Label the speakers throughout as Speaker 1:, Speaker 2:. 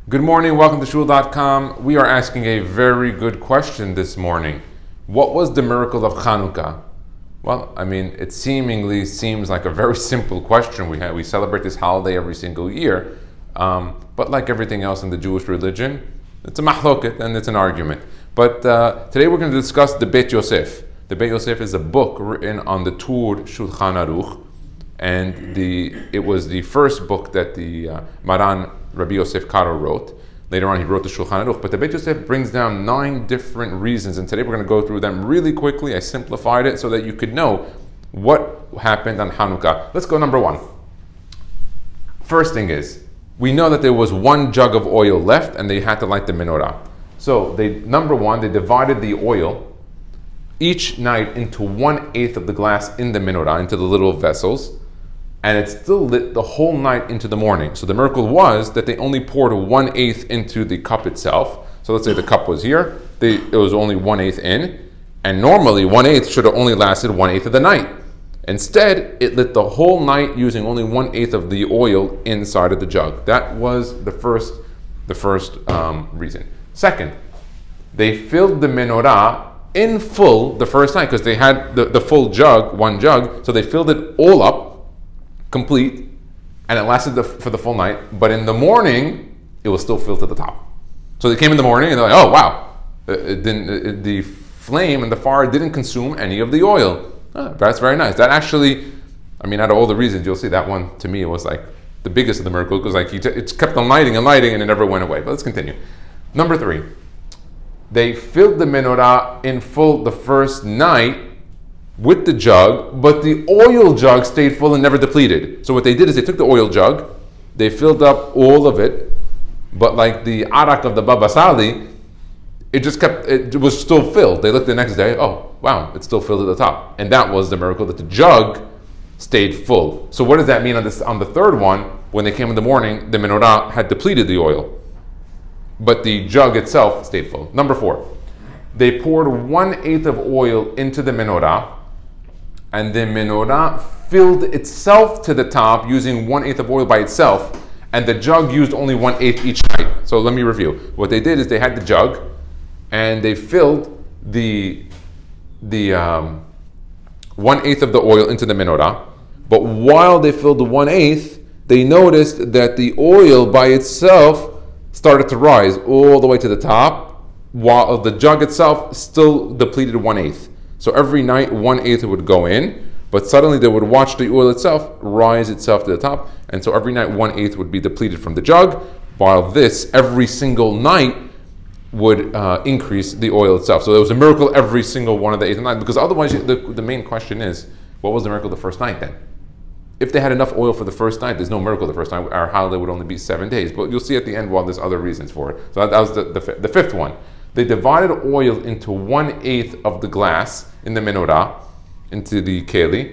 Speaker 1: Good morning, welcome to shul.com. We are asking a very good question this morning. What was the miracle of Hanukkah? Well, it seemingly seems like a very simple question. We celebrate this holiday every single year, but like everything else in the Jewish religion, it's a mahloket and it's an argument. But today we're going to discuss the Beit Yosef. The Beit Yosef is a book written on the Tur Shulchan Aruch, and it was the first book that the Maran Rabbi Yosef Karo wrote. Later on he wrote the Shulchan Aruch, but the Beit Yosef brings down 9 different reasons, and today we're going to go through them really quickly. I simplified it so that you could know what happened on Hanukkah. Let's go number 1. First thing is, we know that there was 1 jug of oil left and they had to light the menorah. So number 1, they divided the oil each night into 1/8 of the glass in the menorah, into the little vessels, and it still lit the whole night into the morning. So the miracle was that they only poured 1/8 into the cup itself. So let's say the cup was here, it was only 1/8 in, and normally 1/8 should have only lasted 1/8 of the night. Instead, it lit the whole night using only 1/8 of the oil inside of the jug. That was the first reason. Second, they filled the menorah in full the first night because they had the full jug, 1 jug, so they filled it all up, complete, and it lasted for the full night. But in the morning, it was still filled to the top. So they came in the morning and they're like, oh wow, the flame and the fire didn't consume any of the oil. Oh, that's very nice. That actually, out of all the reasons, you'll see that one, to me, it was like the biggest of the miracles, because like it's kept on lighting and lighting and it never went away. But let's continue. Number 3, they filled the menorah in full the first night with the jug, but the oil jug stayed full and never depleted. So what they did is they took the oil jug, they filled up all of it, but like the arak of the Baba Sali, it was still filled. They looked the next day, oh wow, it's still filled at the top. And that was the miracle, that the jug stayed full. So what does that mean on the third one? When they came in the morning, the menorah had depleted the oil, but the jug itself stayed full. Number 4, they poured 1/8 of oil into the menorah, and the menorah filled itself to the top using 1/8 of oil by itself, and the jug used only 1/8 each night. So let me review. What they did is they had the jug, and they filled the 1/8 of the oil into the menorah, but while they filled the 1/8, they noticed that the oil by itself started to rise all the way to the top, while the jug itself still depleted 1/8. So every night 1/8 would go in, but suddenly they would watch the oil itself rise itself to the top, and so every night 1/8 would be depleted from the jug, while this every single night would increase the oil itself. So there was a miracle every single one of the 8th night, because otherwise the main question is, what was the miracle the first night then? If they had enough oil for the first night, there's no miracle the first night. Our holiday would only be 7 days, but you'll see at the end why there's other reasons for it. So that was the 5th one. They divided oil into 1/8 of the glass in the menorah, into the keli,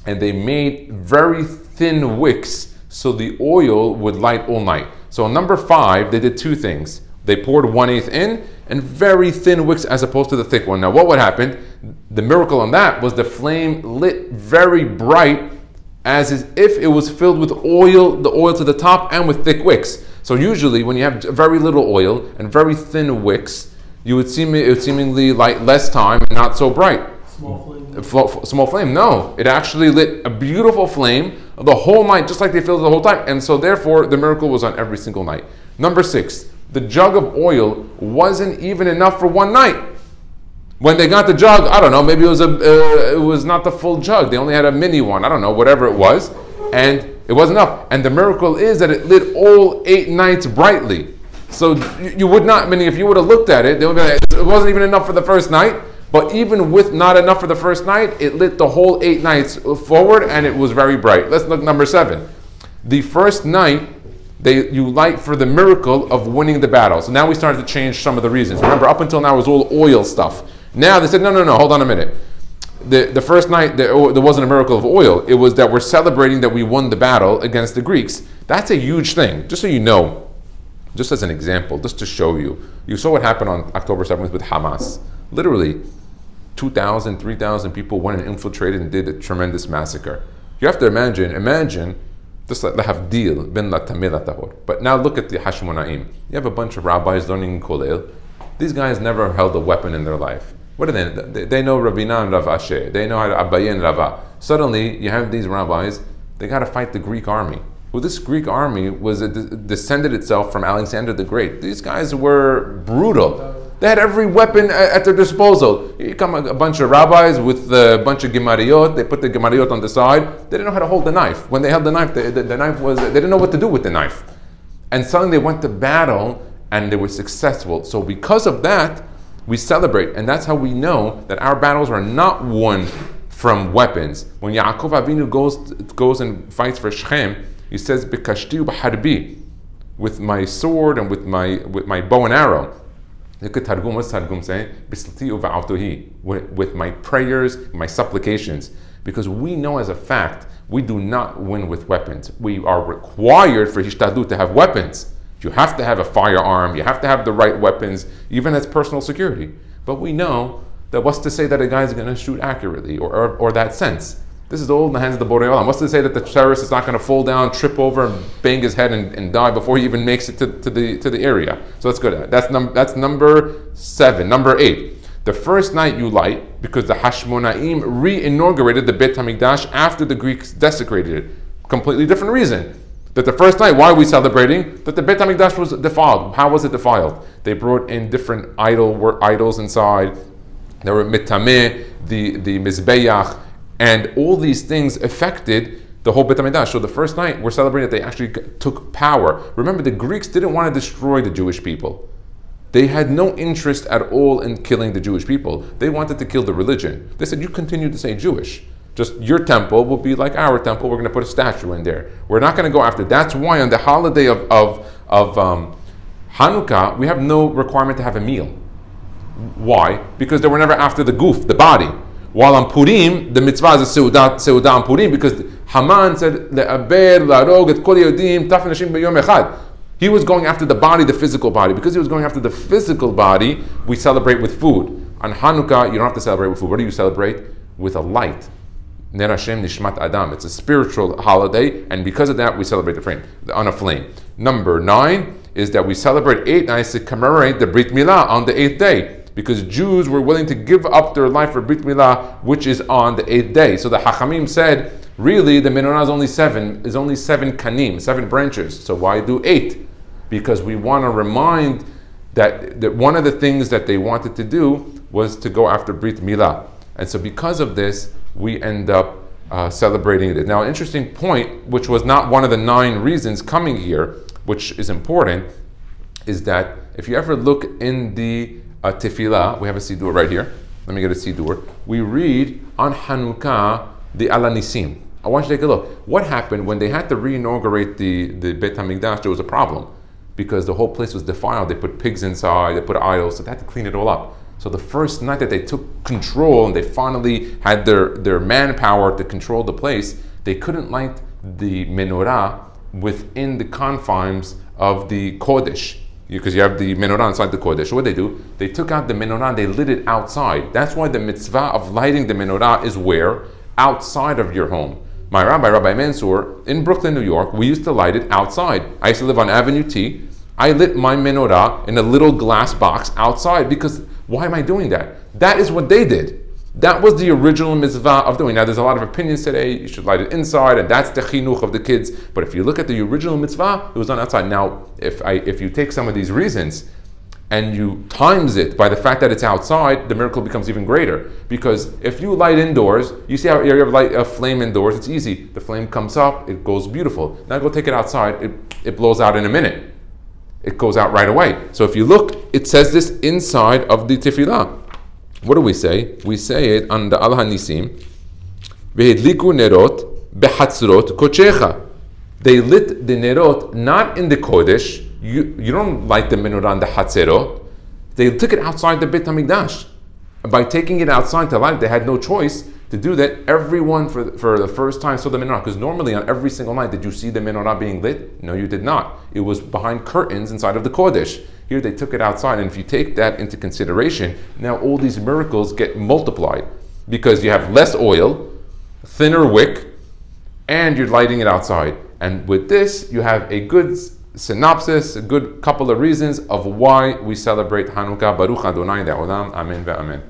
Speaker 1: and they made very thin wicks so the oil would light all night. So on number 5, they did 2 things. They poured 1/8 in, and very thin wicks as opposed to the thick one. Now what would happen? The miracle on that was the flame lit very bright, as if it was filled with oil, the oil to the top, and with thick wicks. So usually when you have very little oil and very thin wicks, it would seemingly light less time and not so bright. Small flame. No, it actually lit a beautiful flame the whole night, just like they filled it the whole time. And so therefore the miracle was on every single night. Number 6, the jug of oil wasn't even enough for 1 night. When they got the jug, I don't know, maybe it was not the full jug. They only had a mini one, I don't know, whatever it was, and it wasn't enough. And the miracle is that it lit all 8 nights brightly. So you would not, if you would have looked at it, they would be like, it wasn't even enough for the first night. But even with not enough for the first night, it lit the whole 8 nights forward, and it was very bright. Let's look number 7. The first night, you light for the miracle of winning the battle. So now we started to change some of the reasons. Remember, up until now it was all oil stuff. Now they said, no, hold on a minute. The first night, there wasn't a miracle of oil. It was that we're celebrating that we won the battle against the Greeks. That's a huge thing. Just so you know, just as an example, just to show you. You saw what happened on October 7th with Hamas. Literally, 2,000, 3,000 people went and infiltrated and did a tremendous massacre. You have to imagine Just like lahavdil bin latamil tahor. But now look at the Hashmonaim. You have a bunch of rabbis learning in Kollel. These guys never held a weapon in their life. What are they? They know Rabina and Rav Asher. They know how to Abaye and Rava. Suddenly, you have these rabbis. They got to fight the Greek army. Well, this Greek army was descended itself from Alexander the Great. These guys were brutal. They had every weapon at their disposal. Here come a bunch of rabbis with a bunch of gemariot. They put the gemariot on the side. They didn't know how to hold the knife. When they held the knife, the knife was, they didn't know what to do with the knife. And suddenly they went to battle and they were successful. So because of that, we celebrate. And that's how we know that our battles are not won from weapons. When Yaakov Avinu goes and fights for Shechem, he says, "B'kashti u'b'harbi," with my sword and with my bow and arrow. Look at Targum. What's Targum saying? With my prayers, my supplications. Because we know as a fact, we do not win with weapons. We are required for Hishtadlut to have weapons. You have to have a firearm. You have to have the right weapons, even as personal security. But we know that what's to say that a guy is going to shoot accurately or that sense? This is all in the hands of the Borei Olam. What's to say that the terrorist is not going to fall down, trip over, and bang his head and die before he even makes it to the area? So that's good. That's number 7. Number 8. The first night you light, because the Hashmonaim re-inaugurated the Beit HaMikdash after the Greeks desecrated it. Completely different reason. That the first night, why are we celebrating? That the Beit HaMikdash was defiled. How was it defiled? They brought in different idols inside. There were mitameh, the mizbeach, and all these things affected the whole Beit HaMikdash. So the first night, we're celebrating that they actually took power. Remember, the Greeks didn't want to destroy the Jewish people. They had no interest at all in killing the Jewish people. They wanted to kill the religion. They said, you continue to say Jewish. Just your temple will be like our temple. We're going to put a statue in there. We're not going to go after. That's why on the holiday of Hanukkah, we have no requirement to have a meal. Why? Because they were never after the goof, the body. While on Purim, the mitzvah is a seudah on Purim, because Haman said, "Le'aber, la'arog et kol yodim, taf nashim b'yom echad." He was going after the body, the physical body. Because he was going after the physical body, we celebrate with food. On Hanukkah, you don't have to celebrate with food. What do you celebrate? With a light. Ner Hashem nishmat adam. It's a spiritual holiday, and because of that, we celebrate on a flame. Number 9 is that we celebrate 8 nights to commemorate the Brit Milah on the 8th day. Because Jews were willing to give up their life for Brit Milah, which is on the 8th day. So the Hachamim said, really, the Menorah is only 7 kanim, 7 branches. So why do 8? Because we want to remind that one of the things that they wanted to do was to go after Brit Milah. And so because of this, we end up celebrating it. Now, an interesting point, which was not one of the 9 reasons coming here, which is important, is that if you ever look in the tefillah, we have a siddur right here. Let me get a siddur. We read on Hanukkah the Ala Nisim. I want you to take a look. What happened when they had to re-inaugurate the Beit HaMikdash? There was a problem because the whole place was defiled. They put pigs inside, they put idols, so they had to clean it all up. So the first night that they took control and they finally had their manpower to control the place, they couldn't light the menorah within the confines of the Kodesh. Because you have the menorah inside the Kodesh. So what they do? They took out the menorah and they lit it outside. That's why the mitzvah of lighting the menorah is where? Outside of your home. My rabbi, Rabbi Mansour, in Brooklyn, New York, we used to light it outside. I used to live on Avenue T. I lit my menorah in a little glass box outside because why am I doing that? That is what they did. That was the original mitzvah of doing. Now there's a lot of opinions today, you should light it inside, and that's the chinuch of the kids. But if you look at the original mitzvah, it was done outside. Now, if you take some of these reasons and you times it by the fact that it's outside, the miracle becomes even greater. Because if you light indoors, you see how you ever light a flame indoors, it's easy. The flame comes up, it goes beautiful. Now go take it outside, it blows out in a minute. It goes out right away. So if you look, it says this inside of the tefillah. What do we say? We say it on the Al Hanisim. Vehidliku nerot behatzrot kochecha. They lit the nerot not in the Kodesh. You don't light the menorah in the hatzerot. They took it outside the Beit HaMikdash. And by taking it outside to light it, they had no choice to do that. Everyone for the first time saw the menorah. Because normally on every single night, did you see the menorah being lit? No, you did not. It was behind curtains inside of the Kodesh. Here they took it outside, and if you take that into consideration, now all these miracles get multiplied because you have less oil, thinner wick, and you're lighting it outside. And with this, you have a good synopsis, a good couple of reasons of why we celebrate Hanukkah. Baruch Adonai Le'olam. Amen ve'amen.